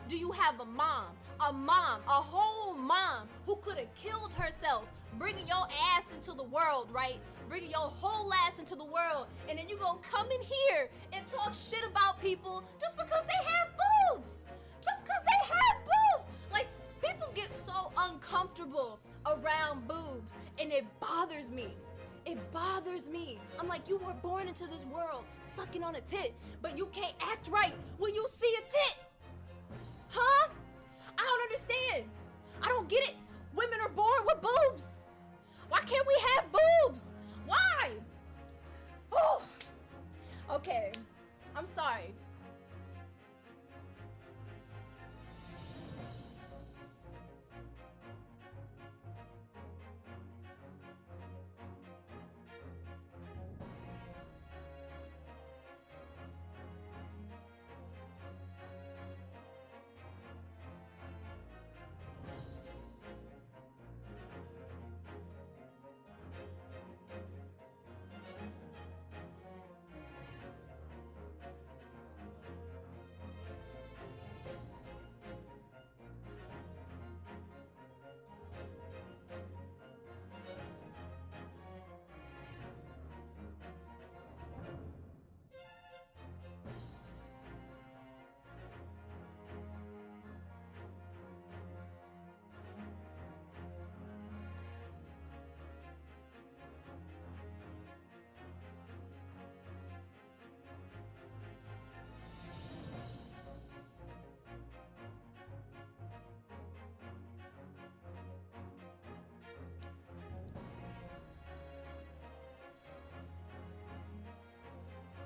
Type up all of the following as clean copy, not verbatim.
do you have a mom, a whole mom who could have killed herself, bringing your ass into the world, right? Bringing your whole ass into the world, and then you gonna come in here and talk shit about people just because they have boobs, just because they have boobs. Like, people get so uncomfortable around boobs, and it bothers me. It bothers me. I'm like, you were born into this world sucking on a tit, but you can't act right when you see a tit. Huh? I don't understand. I don't get it. Women are born with boobs. Why can't we have boobs? Why? Oh. Okay. I'm sorry.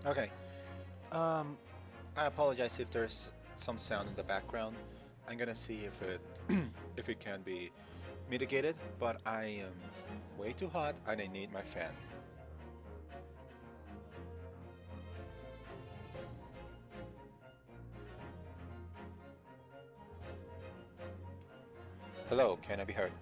Okay. Um, I apologize if there's some sound in the background. I'm gonna see if it if it can be mitigated, but I am way too hot and I need my fan. Hello, can I be heard?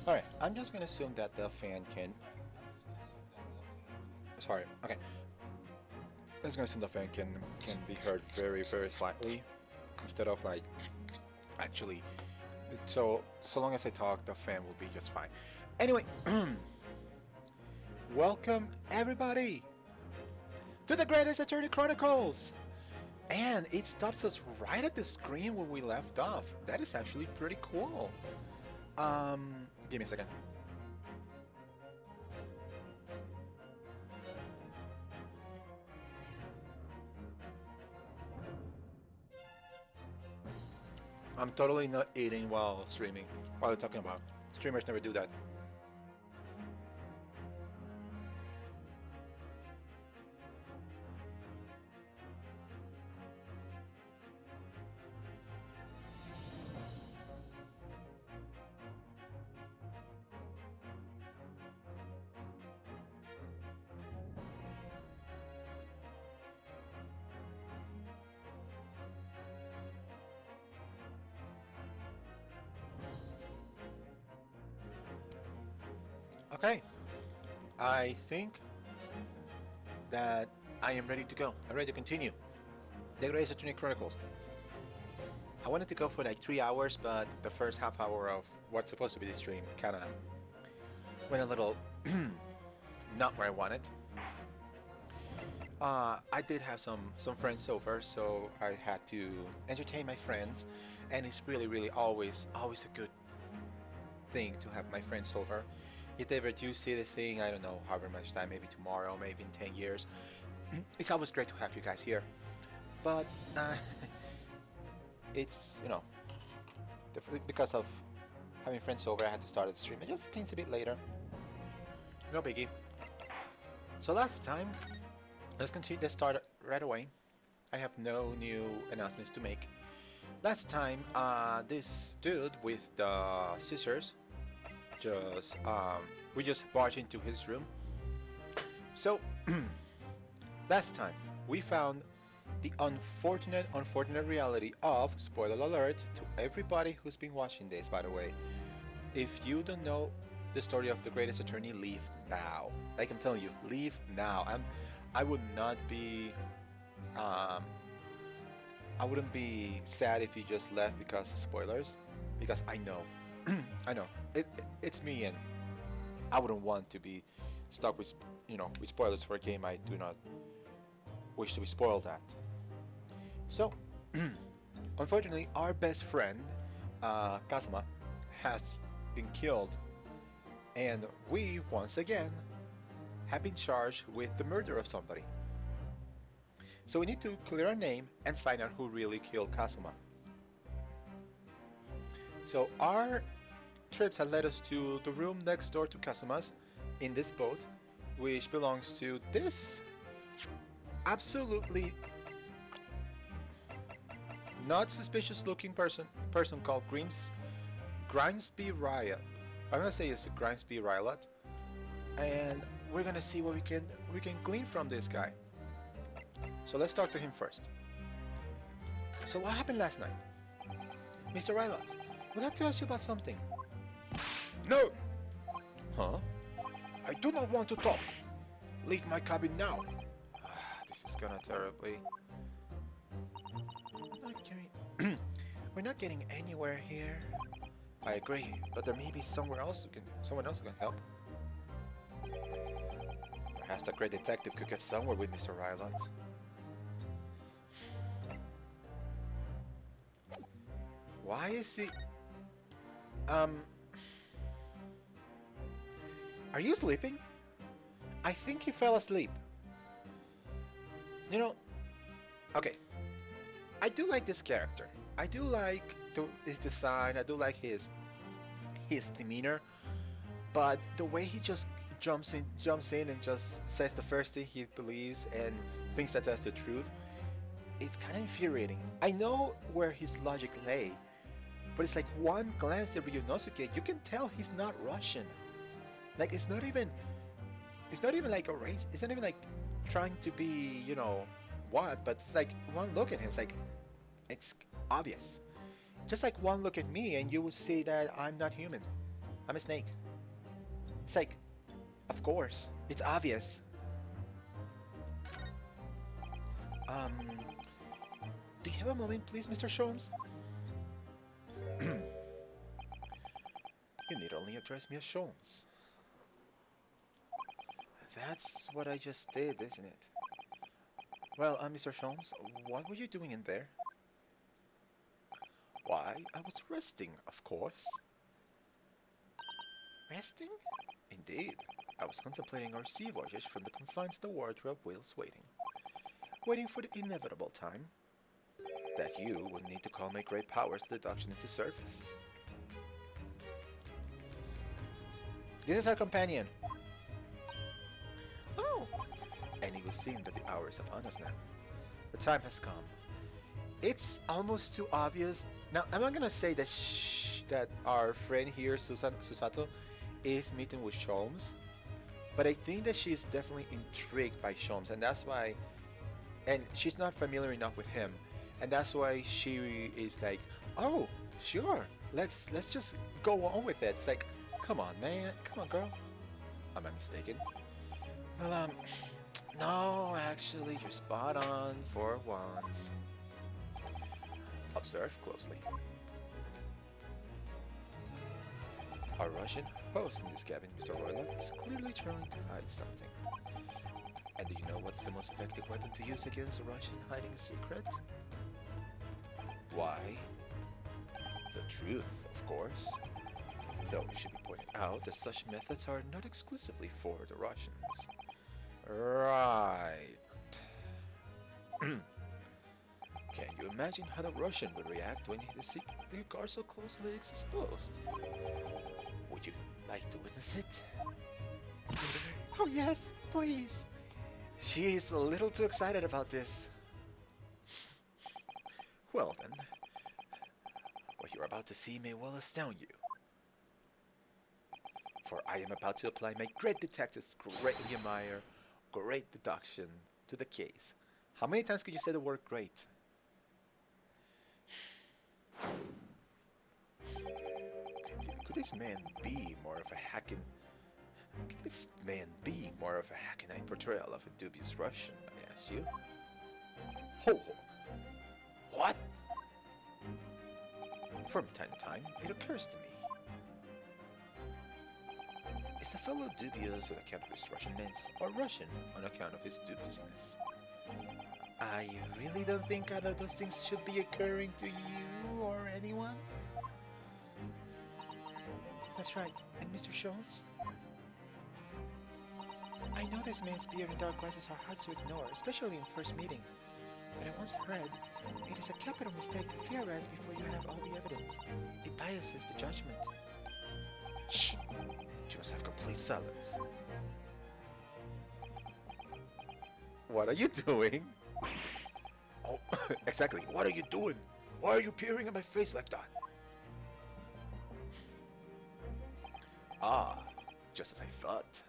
Alright, I'm just gonna assume that the fan can. Sorry, okay. I'm just gonna assume the fan can be heard very slightly instead of like actually. So long as I talk, the fan will be just fine. Anyway, welcome everybody to the Greatest Attorney Chronicles! And it stops us right at the screen where we left off. That is actually pretty cool. Give me a second. I'm totally not eating while streaming. What are you talking about? Streamers never do that. Okay, I think that I am ready to go. I'm ready to continue. The Greatest Attorney Chronicles. I wanted to go for like 3 hours, but the first half hour of what's supposed to be the stream kind of went a little not where I wanted. I did have some friends over, so I had to entertain my friends, and it's really always a good thing to have my friends over. If they ever do see this thing, I don't know, however much time, maybe tomorrow, maybe in 10 years, it's always great to have you guys here. But it's, because of having friends over, I had to start the stream. It just things a bit later. No biggie. So last time, let's continue. Let's start right away. I have no new announcements to make. Last time, this dude with the scissors just we just barged into his room. So Last time, we found the unfortunate reality of, spoiler alert to everybody who's been watching this, by the way. If you don't know the story of the greatest attorney, leave now. Like I'm telling you, leave now. I would not be, um, I wouldn't be sad if you just left because of spoilers, because I know, I know, it's me, and I wouldn't want to be stuck with, with spoilers for a game I do not wish to be spoiled at. So, unfortunately, our best friend, Kazuma, has been killed, and we, once again, have been charged with the murder of somebody. So we need to clear our name and find out who really killed Kazuma. So our trips have led us to the room next door to Kazuma's in this boat, which belongs to this absolutely not suspicious looking person called Grimsby Riot. I'm gonna say it's Grimsby Riot, and we're gonna see what we can glean from this guy. So let's talk to him first. So what happened last night, Mr. Riot? We'd like to ask you about something. No. Huh? I do not want to talk. Leave my cabin now. This is gonna terribly. We're not getting anywhere here. I agree, but there may be someone else who can help. Perhaps the great detective could get somewhere with Mr. Rylot. Why is he? Are you sleeping? I think he fell asleep. Okay. I do like this character. I do like his design. I do like his demeanor. But the way he just jumps in and just says the first thing he believes and thinks that that's the truth, it's kind of infuriating. I know where his logic lay, but it's like one glance at Ryunosuke, you can tell he's not Russian. Like it's not even like a race. It's not even like trying to be, what, but it's like one look at him, it's obvious. Just like one look at me and you would see that I'm not human. I'm a snake. It's like, of course, it's obvious. Do you have a moment, please, Mr. Sholmes? You need only address me as Sholmes. That's what I just did, isn't it? Well, Mr. Sholmes, what were you doing in there? Why, I was resting, of course. Resting? Indeed. I was contemplating our sea voyage from the confines of the wardrobe whilst waiting. Waiting for the inevitable time that you would need to call my great powers deduction into service. This is our companion. Oh! And it would seem that the hour is upon us now. The time has come. It's almost too obvious. Now, I'm not gonna say that that our friend here, Susato, is meeting with Sholmes, but I think that she's definitely intrigued by Sholmes, and that's why. And she's not familiar enough with him, and that's why she is like, "Oh, sure, let's just go on with it." It's like, come on, man, come on, girl. Am I mistaken? Well, no, actually, you're spot on for once. Observe closely. Our Russian host in this cabin, Mr. Royland, is clearly trying to hide something. And do you know what is the most effective weapon to use against a Russian hiding a secret? Why? The truth, of course. Though it should be pointed out that such methods are not exclusively for the Russians. Right. Can you imagine how the Russian would react when his secret are so closely exposed? Would you like to witness it? Oh yes, please. She is a little too excited about this. Well then, what you're about to see may well astound you. For I am about to apply my great detective's great Meyer, great deduction to the case. How many times could you say the word great? Could this man be more of a hackneyed portrayal of a dubious Russian, I ask you? Oh, what? From time to time, it occurs to me. Is the fellow dubious on account of his Russianness, or Russian on account of his dubiousness? I really don't think either of those things should be occurring to you or anyone. That's right, and Mr. Sholmes? I know this man's beard and dark glasses are hard to ignore, especially in first meeting. But I once read, it is a capital mistake to theorize before you have all the evidence. It biases the judgment. Shh! You must have complete silence. What are you doing? Oh, exactly. What are you doing? Why are you peering at my face like that? Ah, just as I thought.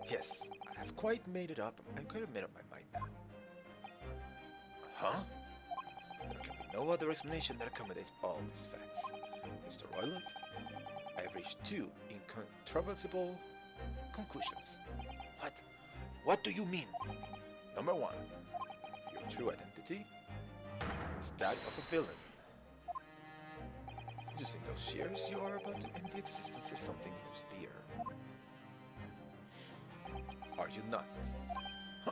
Yes, I have quite made it up. I'm quite made up my mind now. Huh? There can be no other explanation that accommodates all these facts. Mr. Roylott, I have reached two incontrovertible conclusions. What? What do you mean? Number one, your true identity is that of a villain. Using those shears, you are about to end the existence of something most dear. Are you not? Huh.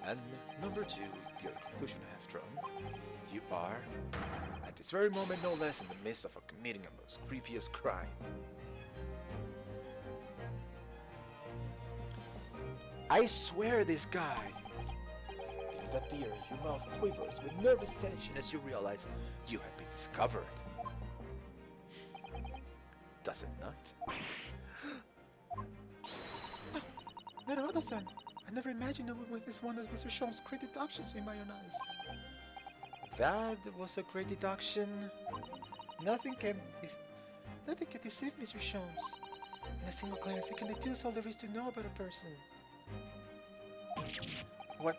And number two, the other conclusion I have drawn, you are, at this very moment, no less in the midst of committing a most grievous crime. I swear this guy. In that beard, your mouth quivers with nervous tension as you realize you have been discovered. Does it not? No, no, Oda-san. I never imagined I would witness one of Mr. Sholmes' great deductions in my own eyes. That was a great deduction. Nothing can deceive Mr. Sholmes. In a single glance, he can deduce all there is to know about a person. What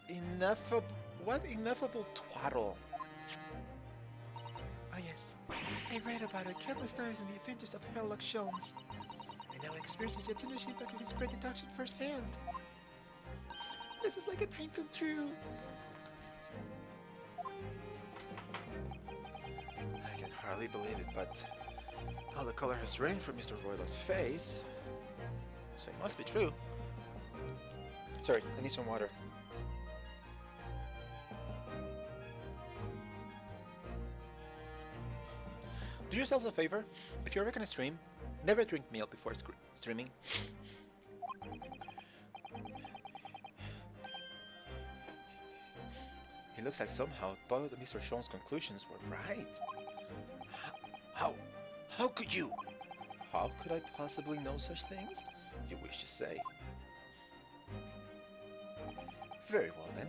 ineffable twaddle. Oh yes, I read about it countless times in the adventures of Sherlock Sholmes. And now I experience the attenuation impact of his great deduction firsthand. This is like a dream come true. I can hardly believe it, but all the color has drained from Mr. Roylott's face, so it must be true. Sorry, I need some water. Do yourself a favor. If you're ever gonna stream, never drink milk before streaming. It looks like somehow both of Mr. Sholmes' conclusions were right. How could you? How could I possibly know such things? You wish to say. Very well then.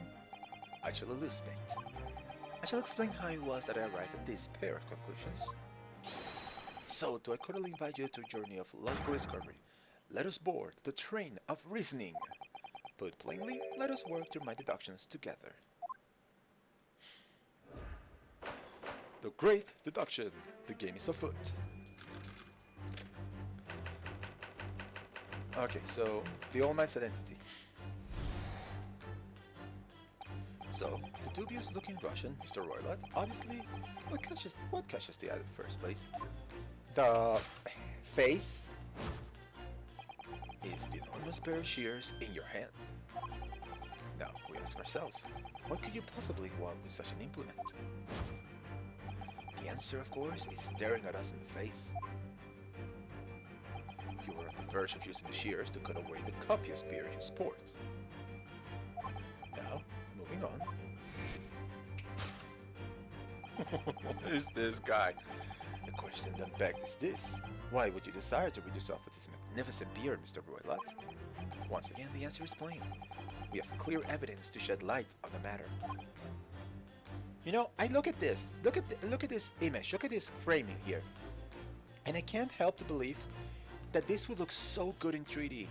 I shall elucidate. I shall explain how it was that I arrived at this pair of conclusions. So, do I cordially invite you to a journey of logical discovery. Let us board the train of reasoning. Put plainly, let us work through my deductions together. The great deduction. The game is afoot. Okay, so the old man's identity. So, the dubious-looking Russian, Mr. Roylott, obviously, what catches the eye in the first place? The face is the enormous pair of shears in your hand. Now, we ask ourselves, what could you possibly want with such an implement? The answer, of course, is staring at us in the face. You are on the verge of using the shears to cut away the copious beard you sport. Now, moving on. What is this guy? The question then begged is this. Why would you desire to rid yourself of this magnificent beard, Mr. Roylott? Once again, the answer is plain. We have clear evidence to shed light on the matter. You know, I look at this. Look at this image. Look at this framing here. And I can't help to believe that this would look so good in 3D.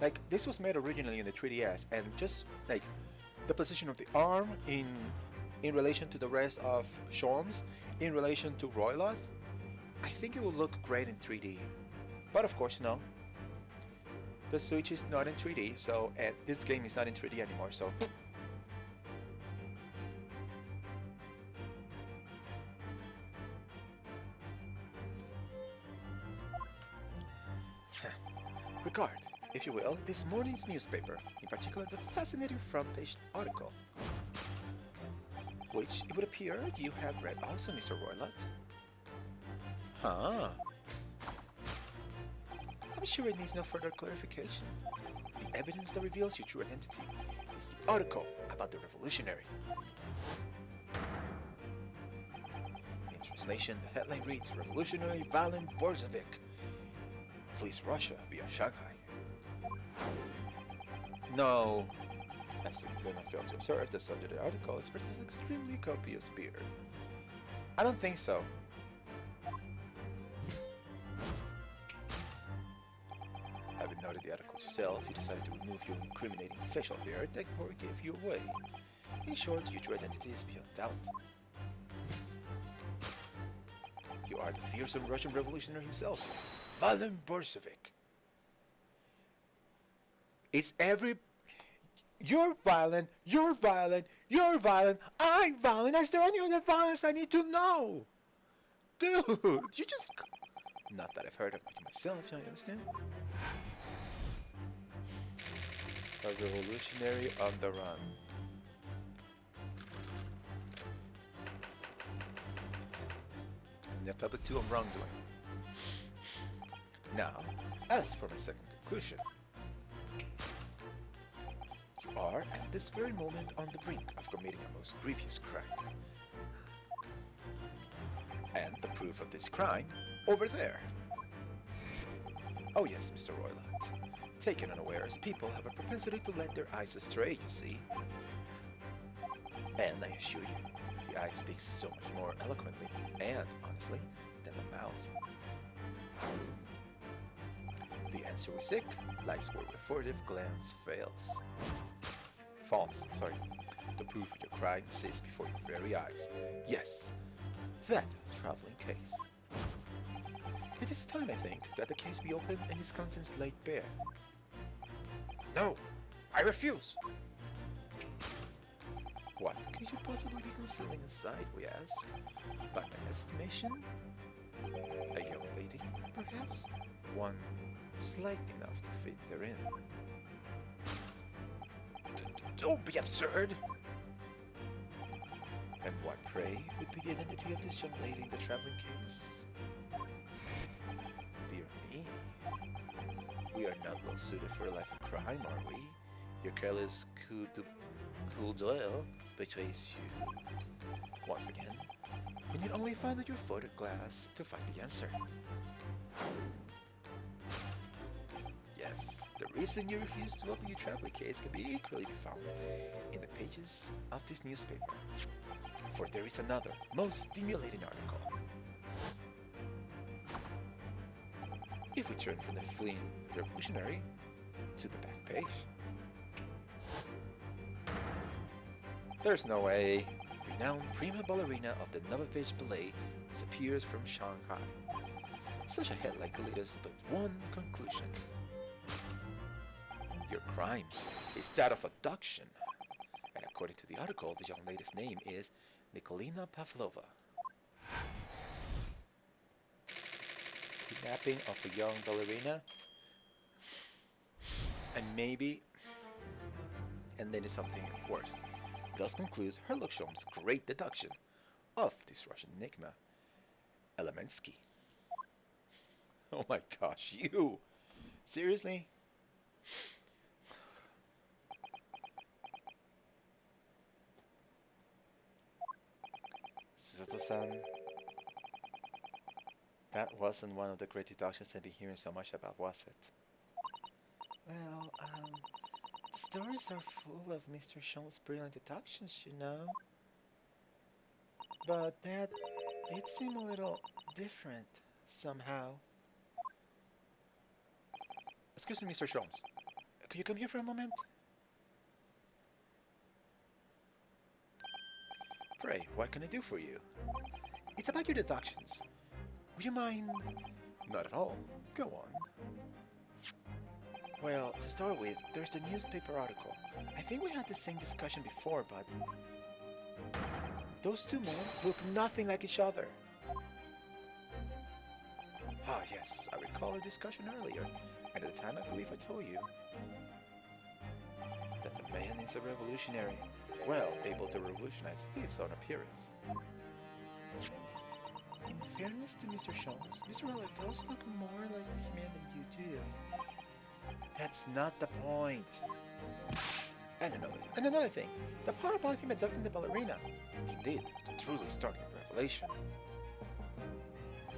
Like, this was made originally in the 3DS, and just like the position of the arm in relation to the rest of Sholmes, in relation to Roylott, I think it will look great in 3D. But of course, no. The Switch is not in 3D, so this game is not in 3D anymore, so regard, if you will, this morning's newspaper, in particular the fascinating front page article, which it would appear you have read also, Mr. Roylott. Huh. I'm sure it needs no further clarification. The evidence that reveals your true identity is the article about the revolutionary. In translation, the headline reads, Revolutionary Valen Bolshevik flees Russia via Shanghai. No. As you cannot fail to observe, the subject of the article expresses extremely copious beard. I don't think so. Having noted the article yourself, you decided to remove your incriminating facial hair that Hori gave you away. In short, your true identity is beyond doubt. You are the fearsome Russian revolutionary himself, Valen Bolshevik. It's every... You're violent, you're violent, you're violent, I'm violent. Is there any other violence I need to know? Dude, you just... Not that I've heard of it myself, you understand? A revolutionary on the run. And topic 2 of wrongdoing. Now, as for my second conclusion, you are at this very moment on the brink of committing a most grievous crime. And the proof of this crime, over there. Oh yes, Mr. Roylott. Taken unawares, people have a propensity to let their eyes astray, you see. And I assure you, the eye speaks so much more eloquently, and honestly, than the mouth. The answer we seek lies where the furtive glance fails. False, sorry. The proof of your crime sits before your very eyes. Yes, that traveling case. It is time, I think, that the case be opened and its contents laid bare. No! I refuse! What could you possibly be concealing inside, we ask? By my estimation? A young lady, perhaps? One slight enough to fit therein. Don't be absurd! And what, pray, would be the identity of this young lady in the traveling case? Dear me. We are not well suited for a life of crime, are we? Your careless coup d'oeil betrays you. Once again, we need only find out your photo glass to find the answer. Yes, the reason you refuse to open your traveling case can be equally found in the pages of this newspaper. For there is another, most stimulating article. If we turn from the fleeing revolutionary to the back page, there's no way. Renowned prima ballerina of the Novovich Ballet disappears from Shanghai. Such a headline could lead us but one conclusion. Your crime is that of abduction. And according to the article, the young lady's name is Nikolina Pavlova. Kidnapping of a young ballerina. And maybe... And then there's something worse. Thus concludes Herlock Sholmes' great deduction of this Russian enigma, Elemensky. Oh my gosh, you! Seriously? Suzuto-san, that wasn't one of the great deductions I've been hearing so much about, was it? Well, the stories are full of Mr. Sholmes' brilliant deductions, you know. But that did seem a little different, somehow. Excuse me, Mr. Sholmes. Could you come here for a moment? Pray, what can I do for you? It's about your deductions. Would you mind? Not at all. Go on. Well, to start with, there's the newspaper article. I think we had the same discussion before, but those two men look nothing like each other. Ah, yes, I recall our discussion earlier, and at the time I believe I told you that the man is a revolutionary, well, able to revolutionize his own appearance. In fairness to Mr. Sholmes, Mr. Rowlett does look more like this man than you do. That's not the point. And another thing, the part about him abducting the ballerina, he did truly start a revelation.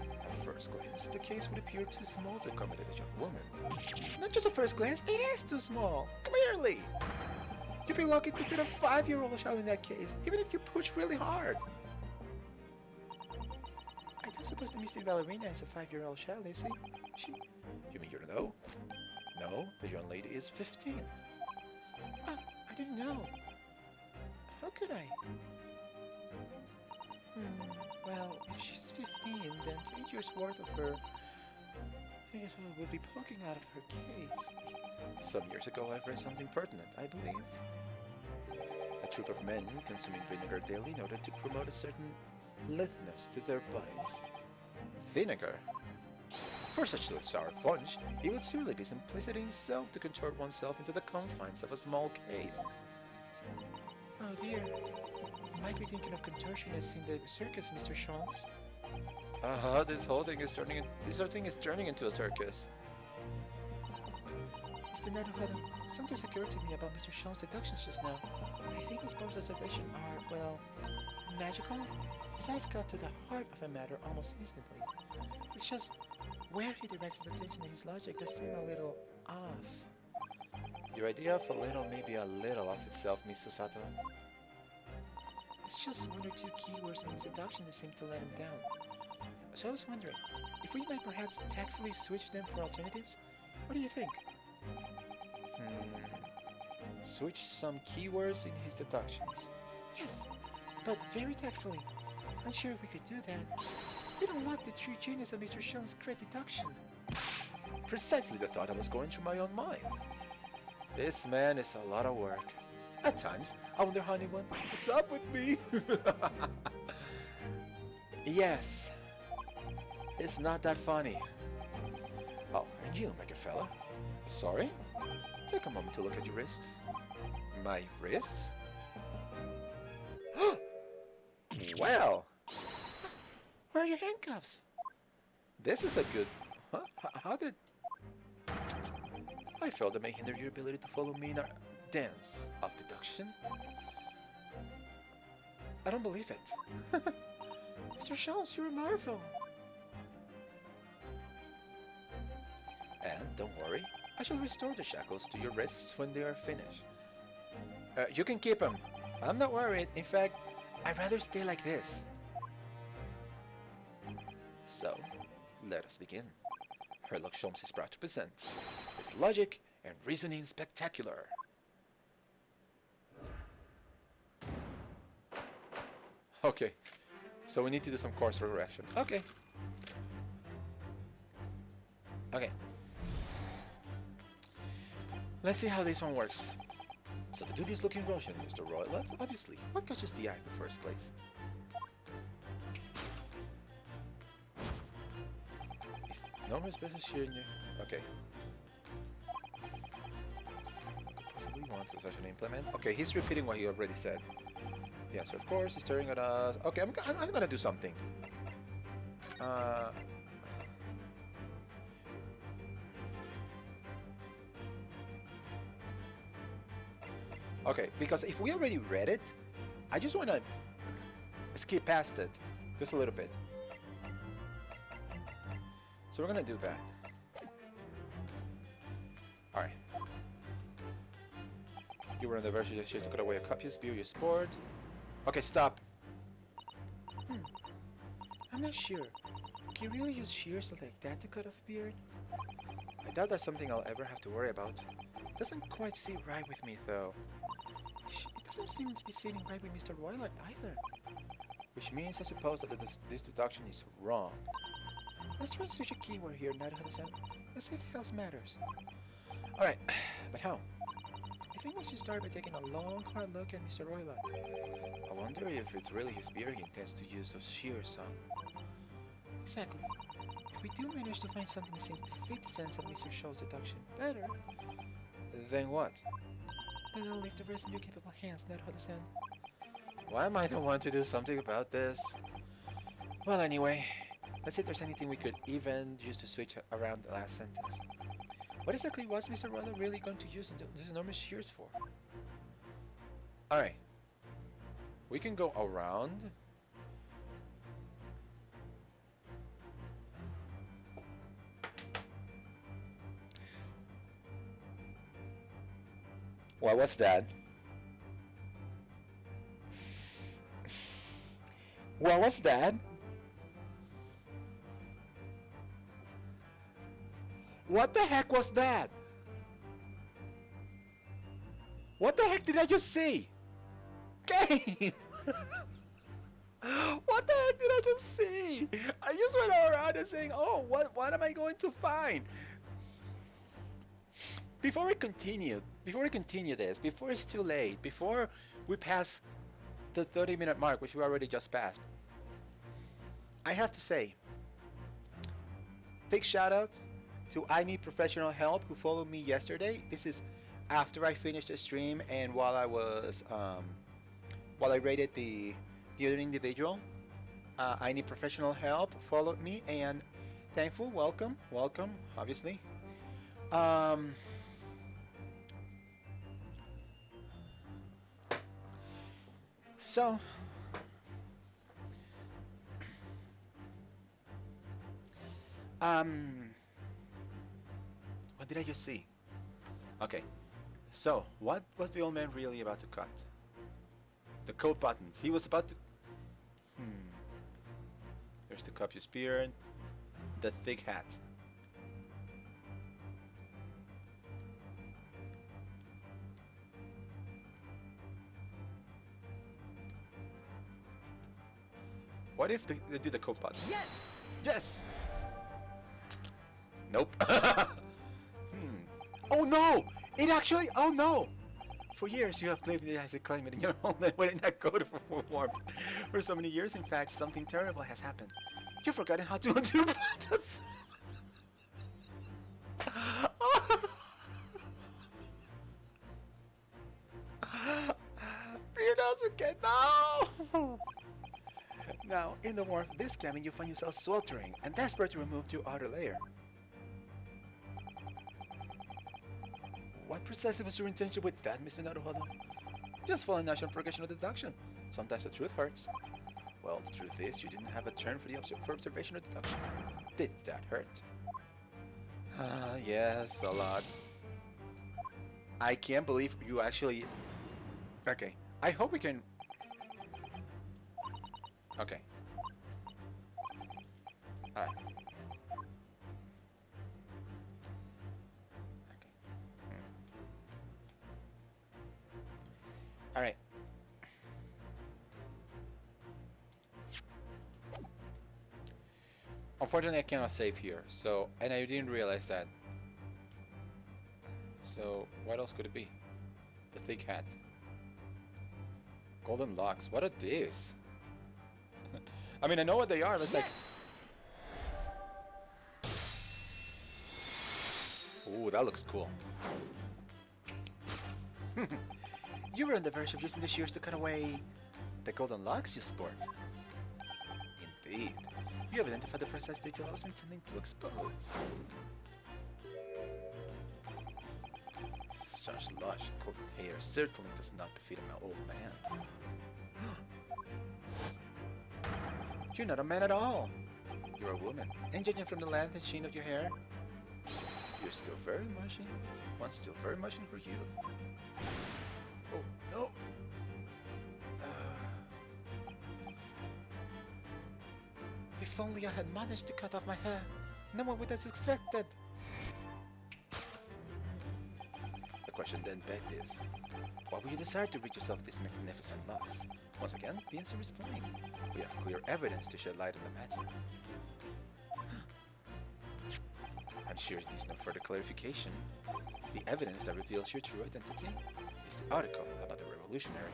At first glance, the case would appear too small to accommodate a young woman. Not just at first glance, it is too small, clearly! You'd be lucky to fit a 5-year-old child in that case, even if you push really hard. I don't suppose the Mystic Ballerina is a 5-year-old child, is she? You mean you don't know? No, the young lady is 15. Ah, I didn't know. How could I? Well, if she's 15, then 10 years worth of her would be poking out of her case. Some years ago, I read something pertinent, I believe. A troop of men consuming vinegar daily in order to promote a certain litheness to their bodies. Vinegar? For such a sour punch, it would surely be simplicity itself to contort oneself into the confines of a small case. Oh dear, you might be thinking of contortionists in the circus, Mr. Sholmes. This whole thing is turning into a circus. Mr. Naruhodo, something occurred to me about Mr. Sholmes' deductions just now. I think his Bob's observations are, well, magical. His eyes got to the heart of a matter almost instantly. It's just where he directs his attention and his logic does seem a little off. Your idea of a little may be a little off itself, Miss Susato. It's just one or two keywords in his deduction that seem to let him down. So I was wondering, if we might perhaps tactfully switch them for alternatives? What do you think? Switch some keywords in his deductions. Yes, but very tactfully. Unsure if we could do that. We don't want the true genius of Mr. Sholmes' great deduction. Precisely the thought I was going through my own mind. This man is a lot of work. At times, I wonder how anyone puts up with me. Yes. It's not that funny. Oh, and you, my good fella. Sorry? Take a moment to look at your wrists. My wrists? Well! Where are your handcuffs? This is a good... Huh? How did... I felt that may hinder your ability to follow me in our dance of deduction. I don't believe it. Mr. Sholmes, you're a marvel. And don't worry, I shall restore the shackles to your wrists when they are finished. You can keep them. I'm not worried. In fact, I'd rather stay like this. So, let us begin. Herlock Sholmes is proud to present his logic and reasoning spectacular. Okay, so we need to do some course correction. Okay. Okay. Let's see how this one works. So the dubious looking Roshan, Mr. Rowlett, obviously. What catches the eye in the first place? Is no more business here in the... Okay. Possibly wants a session implement. Okay, he's repeating what he already said. The answer, of course, is staring at us. Okay, I'm gonna do something. Okay, because if we already read it, I just want to skip past it just a little bit. So we're gonna do that. Alright. You were on the verge of to cut away a copious view, you're sport. Okay, stop. I'm not sure. Can you really use shears like that to cut off beard? I doubt that's something I'll ever have to worry about. Doesn't quite sit right with me, though. It doesn't seem to be sitting right with Mr. Roiland either. Which means I suppose that this deduction is wrong. Let's try and switch a keyword here, Naruto-san. Let's see if health matters. Alright, but how? I think we should start by taking a long, hard look at Mr. Roiland. I wonder if it's really his beard he intends to use those shears on. Exactly. If we do manage to find something that seems to fit the sense of Mr. Shou's deduction better, then what? Then I'll leave the rest in your capable hands, Naruto-san. Why am I the one to do something about this? Well, anyway, let's see if there's anything we could even use to switch around the last sentence. What exactly was Mr. Roiland really going to use these enormous shears for? Alright. We can go around. What was that? What was that? What the heck was that? What the heck did I just see? Game! What the heck did I just see? I just went around and saying, oh, what am I going to find? Before we continue this, before it's too late, before we pass the 30-minute mark, which we already just passed, I have to say, big shout out to I Need Professional Help who followed me yesterday. This is after I finished the stream and while I was while I rated the other individual. I Need Professional Help followed me and thankful, welcome, obviously. So what did I just see? Okay, so what was the old man really about to cut? The coat buttons. He was about to... There's the Copy Spear, the thick hat. What if they do the coat buttons? Yes! Yes! Nope. Oh no! It actually... Oh no! For years you have claimed it as a climate in your homeland when it not go to warmth. For so many years, in fact, something terrible has happened. You've forgotten how to undo buttons. Ryunosuke, no! Now, in the warmth of this climate, you find yourself sweltering and desperate to remove your outer layer. What precisely was your intention with that, Mr. Naruhodo? Just follow natural progression of deduction. Sometimes the truth hurts. Well, the truth is, you didn't have a turn for the observation or deduction. Did that hurt? Yes, a lot. I can't believe you actually... Okay, I hope we can... Okay. Alright. Alright. Unfortunately, I cannot save here, so... And I didn't realize that. So, what else could it be? The thick hat. Golden locks. What are these? I mean, I know what they are, but it's Yes! like... Ooh, that looks cool. You were on the verge of using the shears to cut away the golden locks you sport. Indeed. You have identified the precise detail I was intending to expose. Such lush golden hair certainly does not befit an old man. You're not a man at all. You're a woman. And judging from the length and sheen of your hair, you're still very much in... One's still very much in her youth. Oh, no. If only I had managed to cut off my hair, no one would have suspected. question then begged is, why would you desire to rid yourself of this magnificent loss? Once again, the answer is plain. We have clear evidence to shed light on the matter. I'm sure it needs no further clarification. The evidence that reveals your true identity is the article about the revolutionary.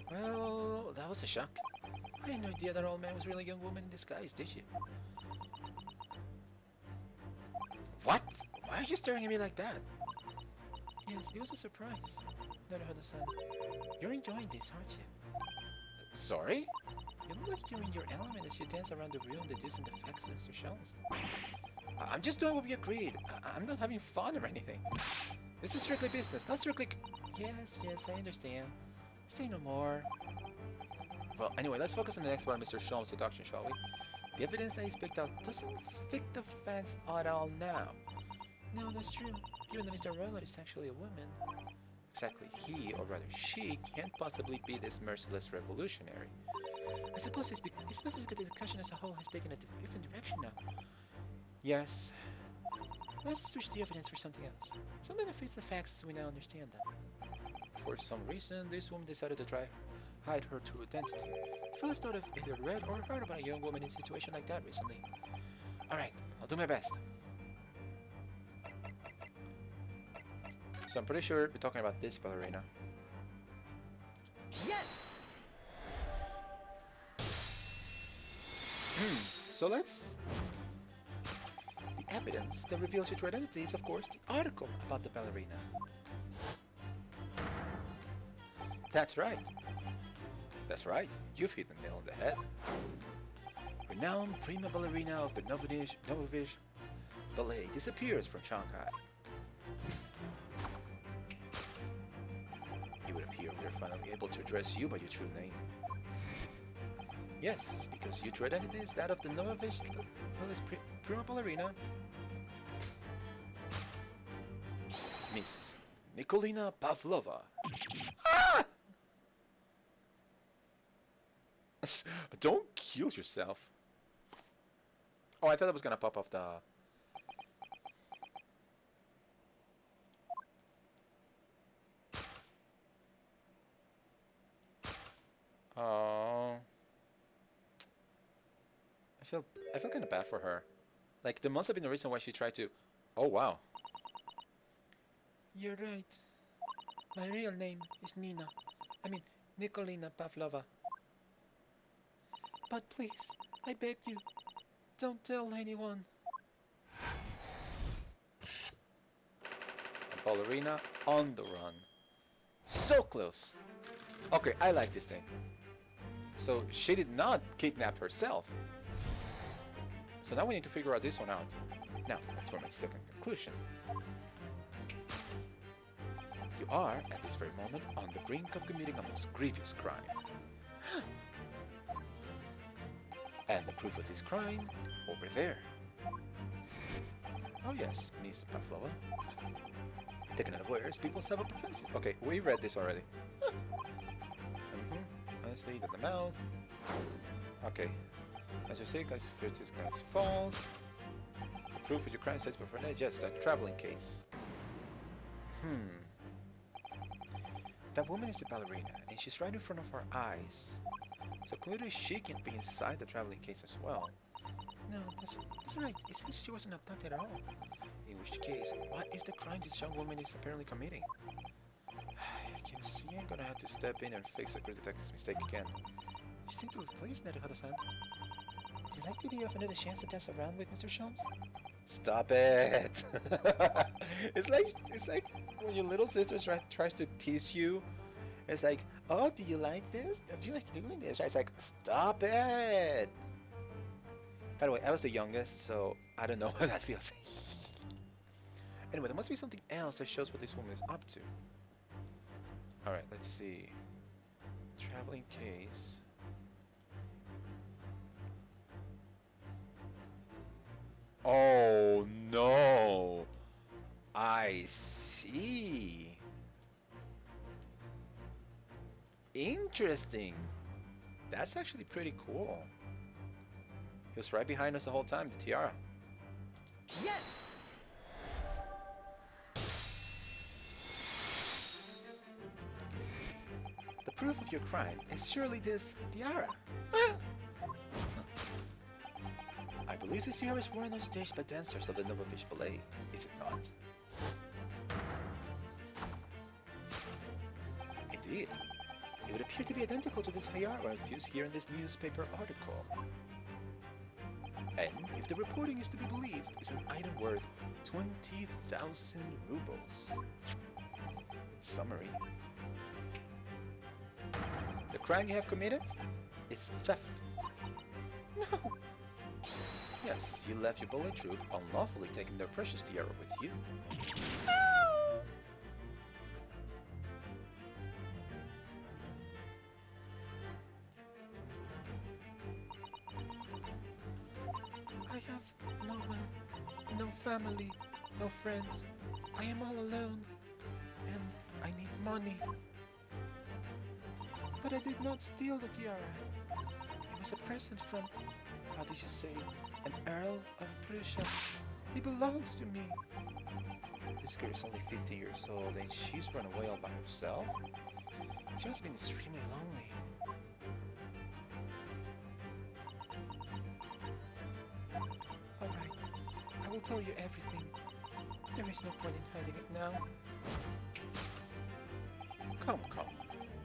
Well, that was a shock. I had no idea that old man was really a young woman in disguise, did you? What? Why are you staring at me like that? Yes, it was a surprise. Never heard the sound. You're enjoying this, aren't you? Sorry? You look like you're in your element as you dance around the room deducing the facts, Mr. Shells. I'm just doing what we agreed. I'm not having fun or anything. This is strictly business, not strictly... Yes, I understand. Say no more. Well, anyway, let's focus on the next part of Mr. Sholmes' seduction, shall we? The evidence that he's picked out doesn't fit the facts at all now. No, that's true. Given that Mr. Roller is actually a woman. Exactly, he, or rather she, can't possibly be this merciless revolutionary. I suppose it's because the discussion as a whole has taken a different direction now. Yes. Let's switch the evidence for something else. Something that fits the facts as we now understand them. For some reason, this woman decided to hide her true identity. Fellas thought I've either read or heard about a young woman in a situation like that recently. Alright, I'll do my best. So I'm pretty sure we're talking about this ballerina. Yes! So let's... The evidence that reveals your true identity is, of course, the article about the ballerina. That's right. That's right. You've hit the nail on the head. Renowned prima ballerina of the Novovich Ballet disappears from Shanghai. It would appear we are finally able to address you by your true name. Yes, because your true identity is that of the Novovich prima ballerina, Miss Nikolina Pavlova. Ah! Don't kill yourself. Oh, I thought it was gonna pop off the... Oh... I feel kind of bad for her. Like, there must have been a reason why she tried to... Oh, wow. You're right. My real name is Nina. I mean, Nikolina Pavlova. But please, I beg you, don't tell anyone. A ballerina on the run. So close. Okay, I like this thing. So she did not kidnap herself. So now we need to figure out this one out. Now, that's for my second conclusion. You are, at this very moment, on the brink of committing a most grievous crime. And the proof of this crime, over there. Oh yes, Miss Pavlova. Taken unawares, people have a propensity. Okay, we read this already. Honestly, to the mouth. Okay. As you see, Glass Furious Glass Falls. The proof of your crime says before that, yes, that traveling case. That woman is the ballerina, and she's right in front of our eyes. So clearly she can be inside the traveling case as well. No, that's right. It seems she wasn't abducted at all. In which case, what is the crime this young woman is apparently committing? You can see I'm gonna have to step in and fix the detective's mistake again. You seem to be pleased, Neruhada-san. Do you like the idea of another chance to dance around with Mr. Sholmes? Stop it! It's like when your little sister tries to tease you. It's like, oh, do you like this? Do you like doing this? Right? It's like, stop it! By the way, I was the youngest, so I don't know how that feels. Anyway, there must be something else that shows what this woman is up to. Alright, let's see. Traveling case. Oh no! I see. Interesting. That's actually pretty cool. He was right behind us the whole time, the tiara. Yes! proof of your crime is surely this tiara. I believe this tiara is worn on stage by dancers of the Novovish Ballet, is it not? Indeed. It would appear to be identical to the tiara used here in this newspaper article. And, if the reporting is to be believed, is an item worth 20,000 rubles. Summary. The crime you have committed is theft. No! Yes, you left your ballet troupe unlawfully taking their precious tiara with you. I have no one, no family, no friends. I am all alone, and I need money. But I did not steal the tiara. It was a present from, how did you say, an Earl of Prussia. It belongs to me. This girl is only 15 years old, and she's run away all by herself. She must have been extremely lonely. Alright, I will tell you everything. There is no point in hiding it now. Come, come.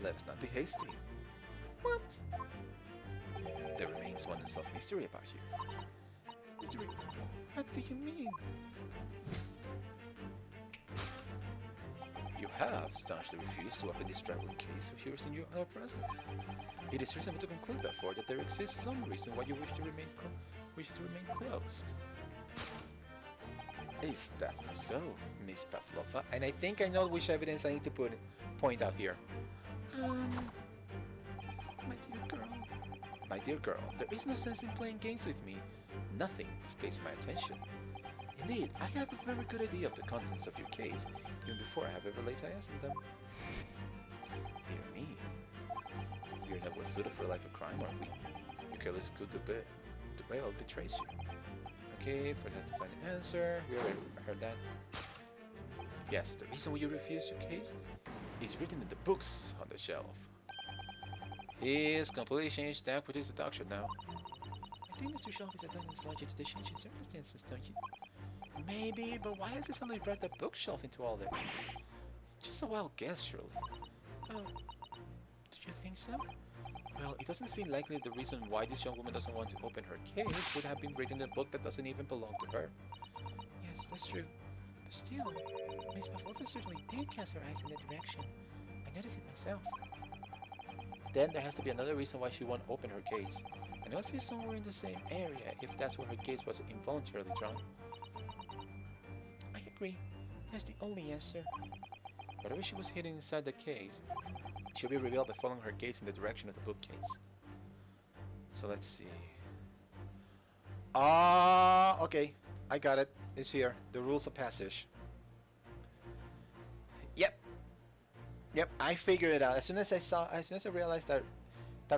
Let us not be hasty. What? There remains one unsolved mystery about you. Mystery? What do you mean? You have staunchly refused to open this traveling case of yours in our presence. It is reasonable to conclude, therefore, that there exists some reason why you wish to remain closed. Is that so, Miss Pavlova? And I think I know which evidence I need to point out here. My dear girl, there is no sense in playing games with me. Nothing escapes my attention. Indeed, I have a very good idea of the contents of your case, even before I have ever laid eyes on them. Dear me. You're not well suited for a life of crime, are we? Your careless coup de bail betrays you. Okay, for that to find an answer. We already heard that. Yes, the reason why you refuse your case is written in the books on the shelf. He is completely changed tack with his deduction now. I think Mr. Shelf is a done this logic to the changing circumstances, don't you? Maybe, but why has he suddenly brought the bookshelf into all this? Just a wild guess, surely. Oh, do you think so? Well, it doesn't seem likely the reason why this young woman doesn't want to open her case would have been written in a book that doesn't even belong to her. Yes, that's true. But still, Miss Pavlova certainly did cast her eyes in that direction. I noticed it myself. Then there has to be another reason why she won't open her case. And it must be somewhere in the same area if that's where her case was involuntarily drawn. I agree. That's the only answer. Whatever she was hidden inside the case, she'll be revealed by following her gaze in the direction of the bookcase. So let's see. Okay. I got it. It's here. The rules of passage. Yep, I figured it out. As soon as I realized that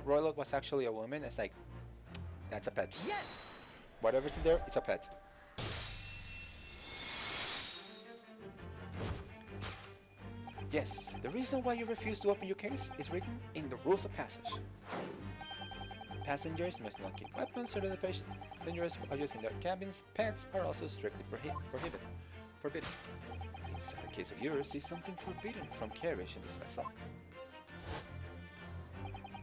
Roylock was actually a woman, it's like, that's a pet. Yes! Whatever's in there, it's a pet. Yes, the reason why you refuse to open your case is written in the rules of passage. Passengers must not keep weapons so that the passengers are using their cabins. Pets are also strictly forbidden. Inside the case of yours is something forbidden from carriage in this vessel.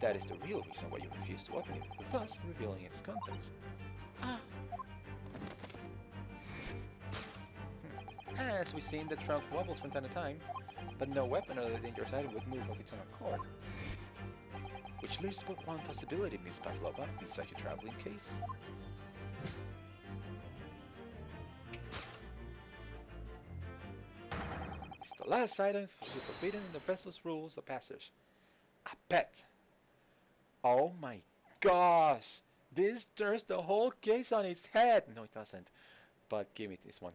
That is the real reason why you refuse to open it, thus revealing its contents. As we've seen, the trunk wobbles from time to time, but no weapon or other dangerous item would move of its own accord. Which leaves but one possibility, Miss Pavlova, inside your traveling case. It's the last item forbidden in the vessel's rules of passage. A pet. Oh my gosh! This turns the whole case on its head! No, it doesn't. But give me this one.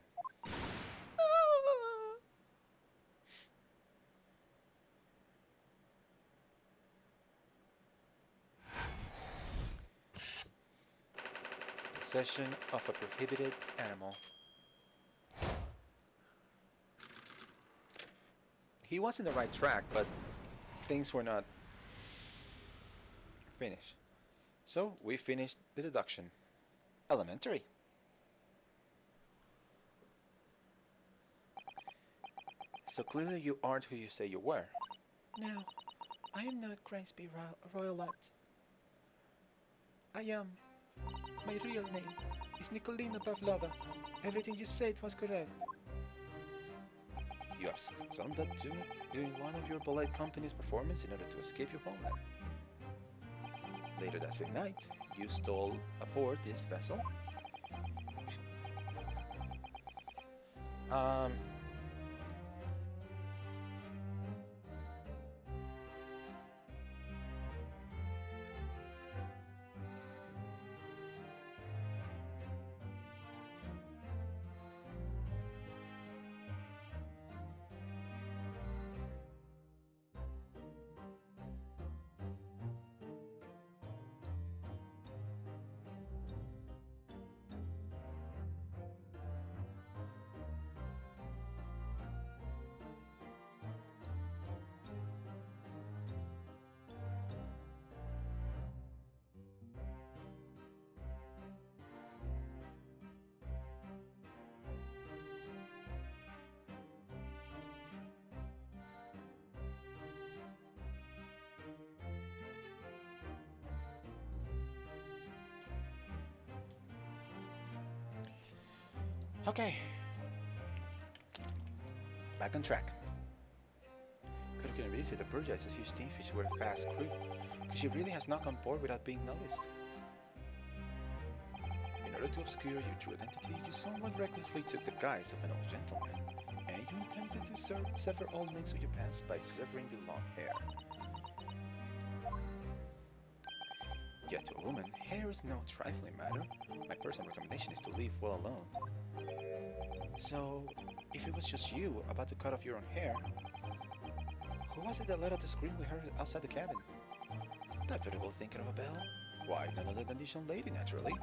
Possession of a prohibited animal. He was in the right track, but things were not Finish. So we finished the deduction. Elementary. So clearly you aren't who you say you were. No, I am not Grimsby Royalot. I am. My real name is Nicolina Pavlova. Everything you said was correct. You have summed that during one of your ballet company's performance in order to escape your homeland. Later that same night, you stole aboard this vessel. Um, okay. Back on track. Could you really say the Burgess as you Steamfish were a fast crew? Because she really has not gone board without being noticed. In order to obscure your true identity, you somewhat recklessly took the guise of an old gentleman, and you intended to sever all links with your past by severing your long hair. Yet to a woman, hair is no trifling matter. My personal recommendation is to leave well alone. So, if it was just you about to cut off your own hair, who was it that let out the scream we heard outside the cabin? That very well thinking of a bell. Why, none other than this young lady, naturally.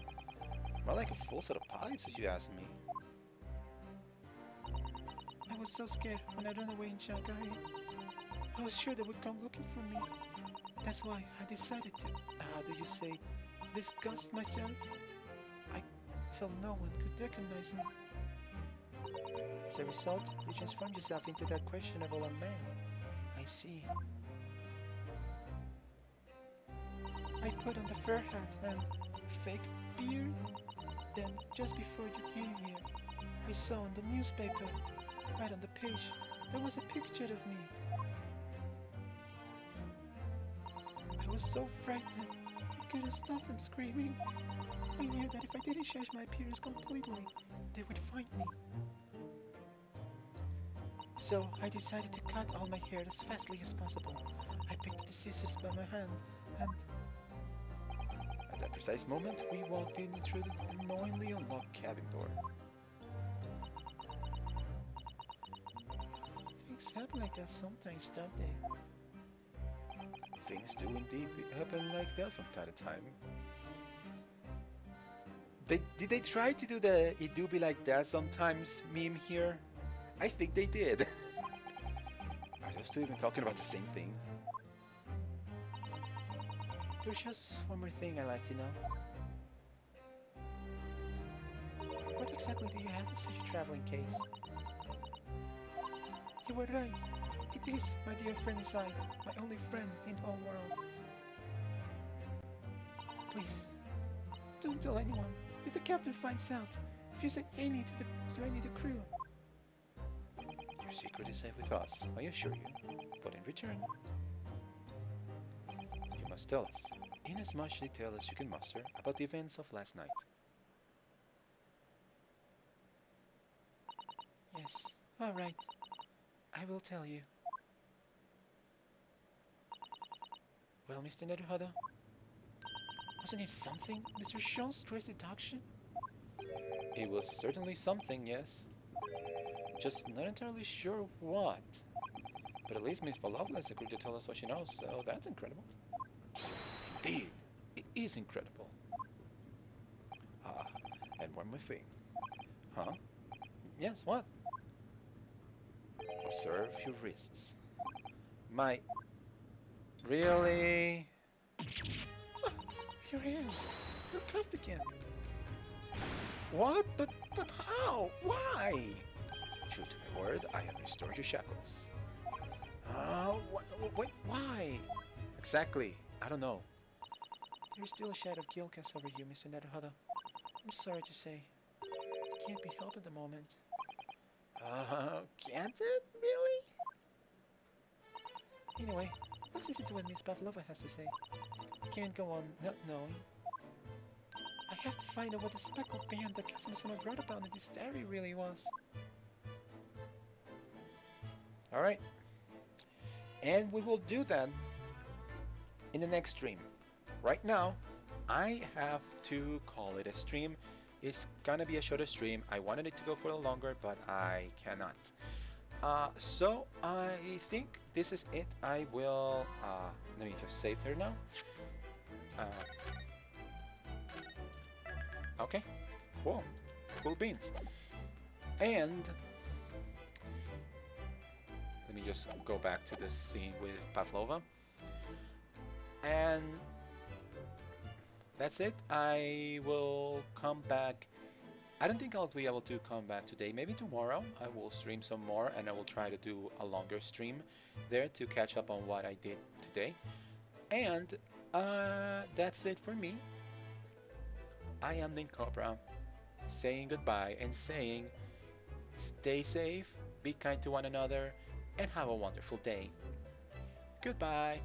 More like a full set of pipes, if you ask me. I was so scared when I ran away in Shanghai. I was sure they would come looking for me. That's why I decided to, how do you say, disgust myself? So no one could recognize me. As a result, you transformed yourself into that questionable man. I see. I put on the fur hat and fake beard. Then, just before you came here, I saw in the newspaper, right on the page, there was a picture of me. I was so frightened, I couldn't stop from screaming. I knew that if I didn't change my appearance completely, they would find me. So I decided to cut all my hair as fastly as possible. I picked the scissors by my hand and... At that precise moment, we walked in through the annoyingly unlocked cabin door. Things happen like that sometimes, don't they? Things do indeed happen like that from time to time. Did they try to do the "it do be like that sometimes" meme here? I think they did. Are those two even talking about the same thing? There's just one more thing I'd like to know. What exactly do you have in such a traveling case? You were right. It is my dear friend inside, my only friend in the whole world. Please, don't tell anyone. If the captain finds out, if you say any to any of the crew. Your secret is safe with us, I assure you. But in return, you must tell us, in as much detail as you can muster, about the events of last night. Yes, all right. I will tell you. Well, Mr. Neruhada, wasn't it something, Mr. Sean's stress deduction? It was certainly something, yes. Just not entirely sure what. But at least Miss Palovna has agreed to tell us what she knows, so that's incredible. Indeed, it is incredible. Ah, and one more thing. Huh? Yes, what? Observe your wrists. My... Really? Your hands. You're cuffed again. What? But how? Why? True to my word, I have restored your shackles. Wait, why? Exactly. I don't know. There's still a shadow of guilt cast over you, Mr. Neverhuther. I'm sorry to say. It can't be helped at the moment. Can't it? Really? Anyway, let's listen to what Miss Pavlova has to say. I can't go on not knowing. I have to find out what the speckled band that Kazuma-sama wrote about in this diary really was. Alright. And we will do that in the next stream. Right now, I have to call it a stream. It's gonna be a shorter stream. I wanted it to go for a longer, but I cannot. So I think this is it. I will, let me just save here now. Okay, cool, cool beans. And let me just go back to this scene with Pavlova. And that's it. I will come back. I don't think I'll be able to come back today. Maybe tomorrow I will stream some more and I will try to do a longer stream there to catch up on what I did today. And that's it for me. I am Nin Cobra, saying goodbye and saying stay safe, be kind to one another, and have a wonderful day. Goodbye.